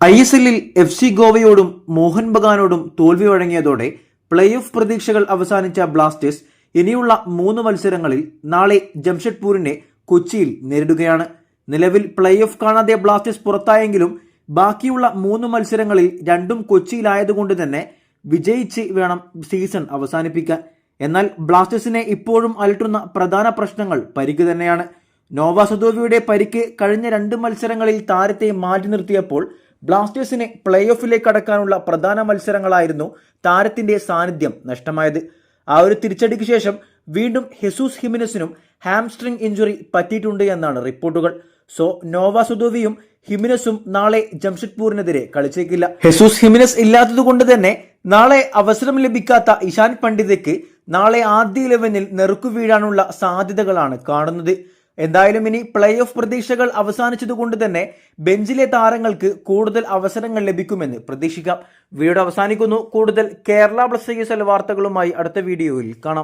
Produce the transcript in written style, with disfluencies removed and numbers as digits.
ISLൽ FC ഗോവയോടും Mohan ബഗാനോടും തോൽവി വഴങ്ങിയതോടെ play off പ്രതീക്ഷകൾ അവസാനിച്ച ബ്ലാസ്റ്റേഴ്സ് ഇനിയുള്ള 3 മത്സരങ്ങളിൽ നാളെ ജംഷഡ്പൂരിനെ കൊച്ചിയിൽ നേരിടുകയാണ്. നിലവിൽ പ്ലേ ഓഫ് കാണാതെ ബ്ലാസ്റ്റേഴ്സ് പുറത്തായെങ്കിലും ബാക്കിയുള്ള 3 മത്സരങ്ങളിൽ രണ്ടും കൊച്ചിയിലായതുകൊണ്ട് തന്നെ വിജയിച്ച് വേണം സീസൺ അവസാനിപ്പിക്കാൻ. എന്നാൽ ബ്ലാസ്റ്റേഴ്സിനെ ഇപ്പോഴും അലട്ടുന്ന പ്രധാന പ്രശ്നങ്ങൾ പരിക്ക് തന്നെയാണ്. നോവാസദോവിയുടെ പരിക്ക് കഴിഞ്ഞ 2 മത്സരങ്ങളിൽ താരത്തെ മാറ്റി നിർത്തിയപ്പോൾ ബ്ലാസ്റ്റേഴ്സിനെ പ്ലേ ഓഫിലേക്ക് കടക്കാനുള്ള പ്രധാന മത്സരങ്ങളായിരുന്നു താരത്തിന്റെ സാന്നിധ്യം നഷ്ടമായത്. ആ ഒരു തിരിച്ചടിക്ക് ശേഷം വീണ്ടും ഹെസൂസ് ഹിമിനസിനും ഹാംസ്ട്രിംഗ് ഇഞ്ചുറി പറ്റിയിട്ടുണ്ട് എന്നാണ് റിപ്പോർട്ടുകൾ. സോ നോവാസദോവിയും ഹിമിനസും നാളെ ജംഷഡ്പൂരിനെതിരെ കളിച്ചേക്കില്ല. ഹെസൂസ് ഹിമിനസ് ഇല്ലാത്തതുകൊണ്ട് തന്നെ നാളെ അവസരം ലഭിക്കാത്ത ഇഷാൻ പണ്ഡിതയ്ക്ക് നാളെ ആദ്യ 11-ൽ നെറുക്കു വീഴാനുള്ള സാധ്യതകളാണ് കാണുന്നത്. എന്തായാലും ഇനി പ്ലേ ഓഫ് പ്രതീക്ഷകൾ അവസാനിച്ചതുകൊണ്ട് തന്നെ ബെഞ്ചിലെ താരങ്ങൾക്ക് കൂടുതൽ അവസരങ്ങൾ ലഭിക്കുമെന്ന് പ്രതീക്ഷിക്കാം. വീഡിയോ അവസാനിക്കുന്നു. കൂടുതൽ കേരള + ISL വാർത്തകളുമായി അടുത്ത വീഡിയോയിൽ കാണാം.